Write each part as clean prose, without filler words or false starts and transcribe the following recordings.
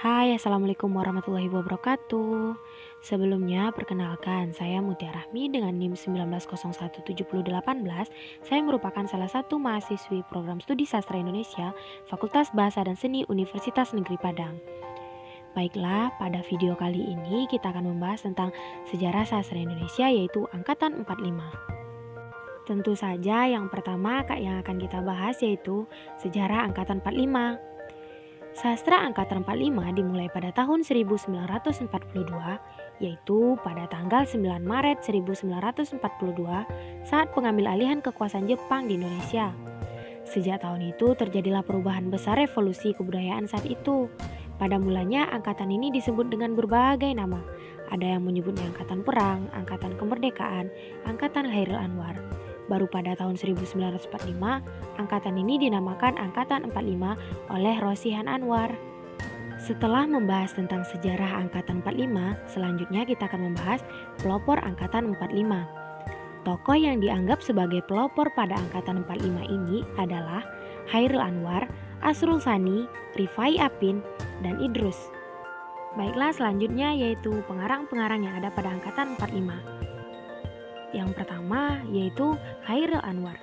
Hai, Assalamualaikum warahmatullahi wabarakatuh. Sebelumnya, perkenalkan, saya Mutia Rahmi dengan NIM 19017018. Saya merupakan salah satu mahasiswi program studi sastra Indonesia, Fakultas Bahasa dan Seni Universitas Negeri Padang. Baiklah, pada video kali ini kita akan membahas tentang sejarah sastra Indonesia yaitu Angkatan 45. Tentu saja yang pertama yang akan kita bahas yaitu sejarah Angkatan 45. Sastra Angkatan 45 dimulai pada tahun 1942, yaitu pada tanggal 9 Maret 1942 saat pengambil alihan kekuasaan Jepang di Indonesia. Sejak tahun itu terjadilah perubahan besar revolusi kebudayaan saat itu. Pada mulanya angkatan ini disebut dengan berbagai nama. Ada yang menyebutnya Angkatan Perang, Angkatan Kemerdekaan, Angkatan Khairil Anwar. Baru pada tahun 1945, angkatan ini dinamakan Angkatan 45 oleh Rosihan Anwar. Setelah membahas tentang sejarah Angkatan 45, selanjutnya kita akan membahas pelopor Angkatan 45. Tokoh yang dianggap sebagai pelopor pada Angkatan 45 ini adalah Khairil Anwar, Asrul Sani, Rifai Apin, dan Idrus. Baiklah, selanjutnya yaitu pengarang-pengarang yang ada pada Angkatan 45. Yang pertama yaitu Khairil Anwar.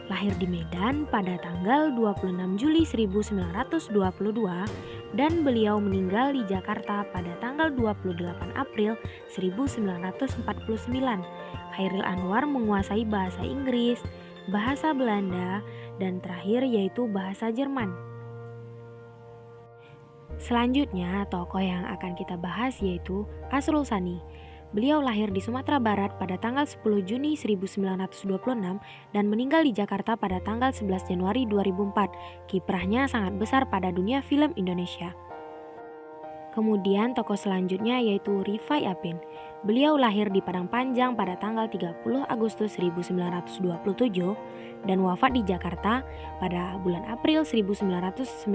Lahir di Medan pada tanggal 26 Juli 1922 dan beliau meninggal di Jakarta pada tanggal 28 April 1949. Khairil Anwar menguasai bahasa Inggris, bahasa Belanda, dan terakhir yaitu bahasa Jerman. Selanjutnya, tokoh yang akan kita bahas yaitu Asrul Sani. Beliau lahir di Sumatera Barat pada tanggal 10 Juni 1926 dan meninggal di Jakarta pada tanggal 11 Januari 2004. Kiprahnya sangat besar pada dunia film Indonesia. Kemudian tokoh selanjutnya yaitu Rifai Apin. Beliau lahir di Padang Panjang pada tanggal 30 Agustus 1927 dan wafat di Jakarta pada bulan April 1995.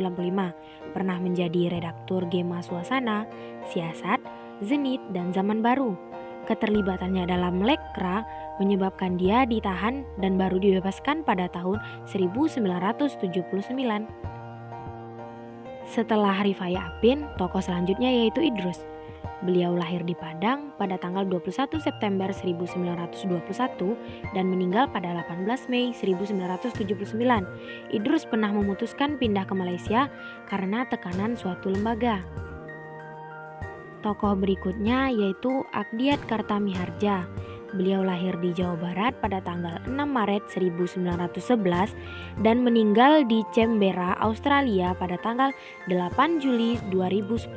Pernah menjadi redaktur Gema Suasana, Siasat, Zenit, dan Zaman Baru. Keterlibatannya dalam Lekra menyebabkan dia ditahan dan baru dibebaskan pada tahun 1979. Setelah Rifai Apin, tokoh selanjutnya yaitu Idrus. Beliau lahir di Padang pada tanggal 21 September 1921 dan meninggal pada 18 Mei 1979. Idrus pernah memutuskan pindah ke Malaysia karena tekanan suatu lembaga. Tokoh berikutnya yaitu Akdiat Kartamiharja. Beliau lahir di Jawa Barat pada tanggal 6 Maret 1911 dan meninggal di Canberra, Australia pada tanggal 8 Juli 2010.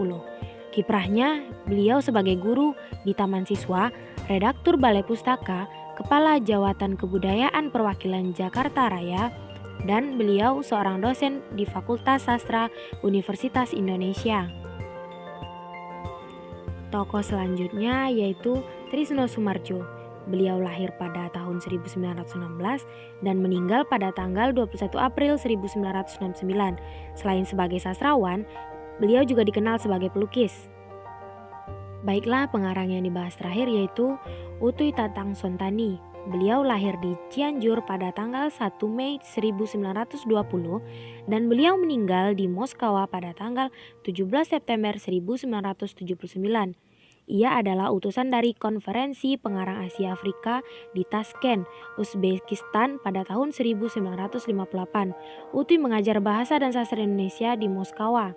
Kiprahnya, beliau sebagai guru di Taman Siswa, redaktur Balai Pustaka, Kepala Jawatan Kebudayaan Perwakilan Jakarta Raya, dan beliau seorang dosen di Fakultas Sastra Universitas Indonesia. Tokoh selanjutnya yaitu Trisno Soemardjo. Beliau lahir pada tahun 1916 dan meninggal pada tanggal 21 April 1969. Selain sebagai sastrawan, beliau juga dikenal sebagai pelukis. Baiklah, pengarang yang dibahas terakhir yaitu Utuy Tatang Sontani. Beliau lahir di Cianjur pada tanggal 1 Mei 1920 dan beliau meninggal di Moskawa pada tanggal 17 September 1979. Ia adalah utusan dari Konferensi Pengarang Asia Afrika di Tashkent, Uzbekistan pada tahun 1958. Utuy mengajar bahasa dan sastra Indonesia di Moskawa.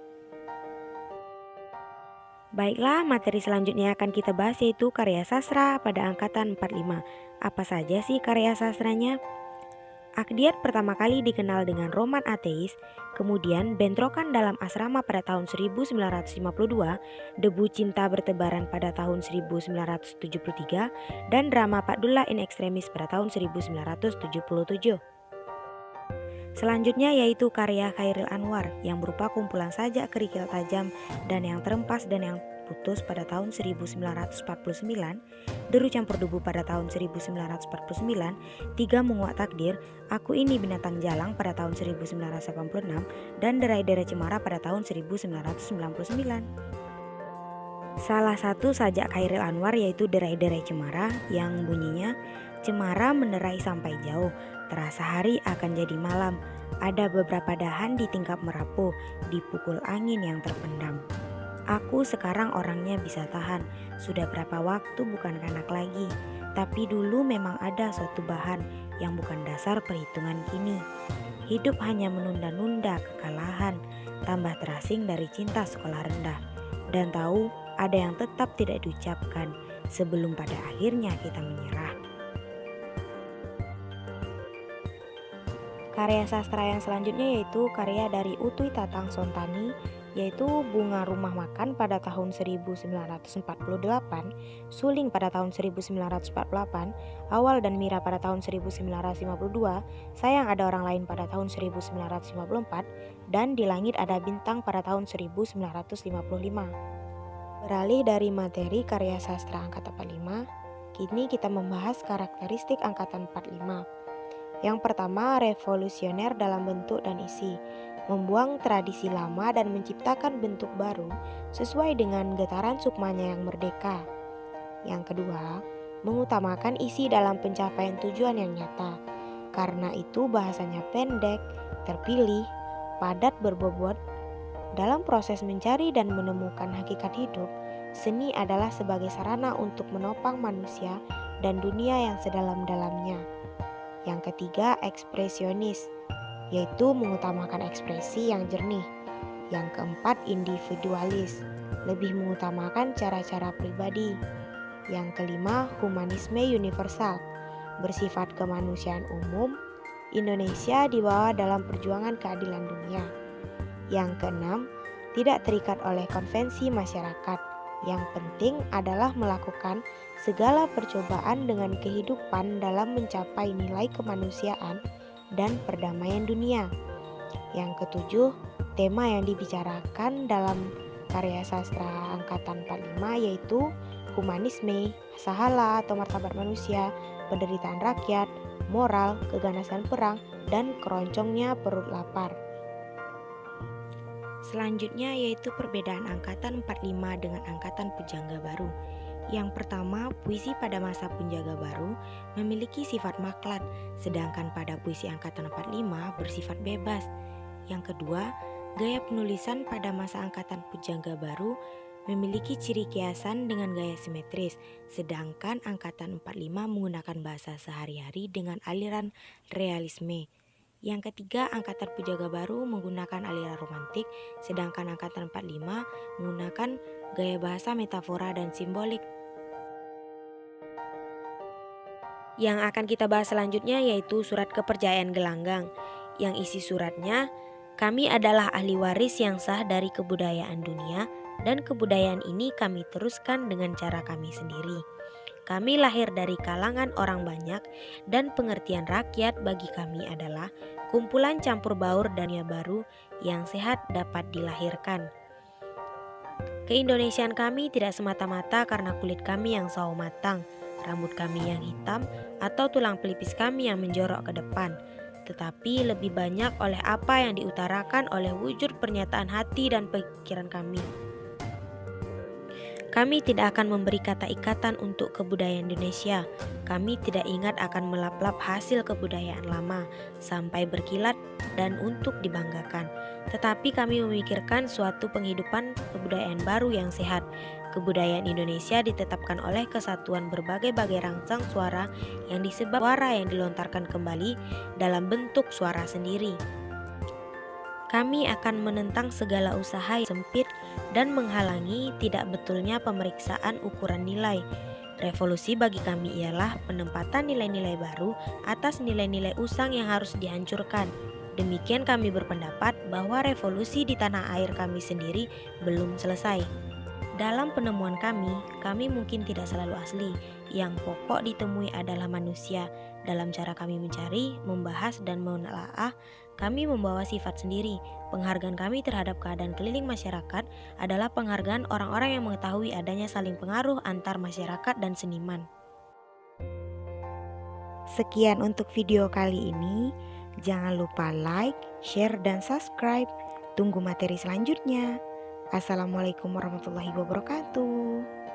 Baiklah, materi selanjutnya akan kita bahas yaitu karya sastra pada Angkatan 45. Apa saja sih karya sastranya? Akdiat pertama kali dikenal dengan roman ateis, kemudian Bentrokan dalam Asrama pada tahun 1952, Debu Cinta Bertebaran pada tahun 1973, dan drama Pak Dulla in Extremis pada tahun 1977. Selanjutnya yaitu karya Khairil Anwar yang berupa kumpulan sajak kerikil tajam dan yang terempas dan yang putus pada tahun 1949, Deru Campur Debu pada tahun 1949, Tiga Menguak Takdir, Aku Ini Binatang Jalang pada tahun 1986, dan Derai-Derai Cemara pada tahun 1999. Salah satu sajak Khairil Anwar yaitu Derai-Derai Cemara yang bunyinya, Cemara menerai sampai jauh, terasa hari akan jadi malam, ada beberapa dahan di tingkap merapu, dipukul angin yang terpendam. Aku sekarang orangnya bisa tahan. Sudah berapa waktu bukan kanak lagi. Tapi dulu memang ada suatu bahan yang bukan dasar perhitungan kini. Hidup hanya menunda-nunda kekalahan, tambah terasing dari cinta sekolah rendah. Dan tahu ada yang tetap tidak diucapkan sebelum pada akhirnya kita menyerah. Karya sastra yang selanjutnya yaitu karya dari Utui Tatang Sontani, yaitu Bunga Rumah Makan pada tahun 1948, Suling pada tahun 1948, Awal dan Mira pada tahun 1952, Sayang Ada Orang Lain pada tahun 1954, dan Di Langit Ada Bintang pada tahun 1955. Beralih dari materi karya sastra angkatan 45, kini kita membahas karakteristik angkatan 45. Yang pertama, revolusioner dalam bentuk dan isi, membuang tradisi lama dan menciptakan bentuk baru sesuai dengan getaran sukmanya yang merdeka. Yang kedua, mengutamakan isi dalam pencapaian tujuan yang nyata. Karena itu bahasanya pendek, terpilih, padat berbobot. Dalam proses mencari dan menemukan hakikat hidup, seni adalah sebagai sarana untuk menopang manusia dan dunia yang sedalam-dalamnya. Yang ketiga, ekspresionis, yaitu mengutamakan ekspresi yang jernih. Yang keempat, individualis, lebih mengutamakan cara-cara pribadi. Yang kelima, humanisme universal, bersifat kemanusiaan umum. Indonesia dibawa dalam perjuangan keadilan dunia. Yang keenam, tidak terikat oleh konvensi masyarakat. Yang penting adalah melakukan segala percobaan dengan kehidupan dalam mencapai nilai kemanusiaan dan perdamaian dunia. Yang ketujuh, tema yang dibicarakan dalam karya sastra angkatan 45 yaitu humanisme, sahala atau martabat manusia, penderitaan rakyat, moral, keganasan perang, dan keroncongnya perut lapar. Selanjutnya yaitu perbedaan angkatan 45 dengan angkatan Pujangga Baru. Yang pertama, puisi pada masa Pujangga Baru memiliki sifat maklat, sedangkan pada puisi angkatan 45 bersifat bebas. Yang kedua, gaya penulisan pada masa angkatan Pujangga Baru memiliki ciri kiasan dengan gaya simetris, sedangkan angkatan 45 menggunakan bahasa sehari-hari dengan aliran realisme. Yang ketiga, angkatan Pujangga Baru menggunakan aliran romantik, sedangkan angkatan 45 menggunakan gaya bahasa metafora dan simbolik. Yang akan kita bahas selanjutnya yaitu surat kepercayaan gelanggang, yang isi suratnya, kami adalah ahli waris yang sah dari kebudayaan dunia, dan kebudayaan ini kami teruskan dengan cara kami sendiri. Kami lahir dari kalangan orang banyak, dan pengertian rakyat bagi kami adalah kumpulan campur baur dan dunia baru yang sehat dapat dilahirkan. Keindonesiaan kami tidak semata-mata karena kulit kami yang sawo matang, rambut kami yang hitam, atau tulang pelipis kami yang menjorok ke depan, tetapi lebih banyak oleh apa yang diutarakan oleh wujud pernyataan hati dan pikiran kami. Kami tidak akan memberi kata ikatan untuk kebudayaan Indonesia. Kami tidak ingat akan melap-lap hasil kebudayaan lama sampai berkilat dan untuk dibanggakan. Tetapi kami memikirkan suatu penghidupan kebudayaan baru yang sehat. Kebudayaan Indonesia ditetapkan oleh kesatuan berbagai-bagai rangsang suara yang disebut suara yang dilontarkan kembali dalam bentuk suara sendiri. Kami akan menentang segala usaha yang sempit dan menghalangi tidak betulnya pemeriksaan ukuran nilai. Revolusi bagi kami ialah penempatan nilai-nilai baru atas nilai-nilai usang yang harus dihancurkan. Demikian kami berpendapat bahwa revolusi di tanah air kami sendiri belum selesai. Dalam penemuan kami mungkin tidak selalu asli. Yang pokok ditemui adalah manusia. Dalam cara kami mencari, membahas, dan menelaah, kami membawa sifat sendiri. Penghargaan kami terhadap keadaan keliling masyarakat adalah penghargaan orang-orang yang mengetahui adanya saling pengaruh antar masyarakat dan seniman. Sekian untuk video kali ini. Jangan lupa like, share, dan subscribe. Tunggu materi selanjutnya. Assalamualaikum warahmatullahi wabarakatuh.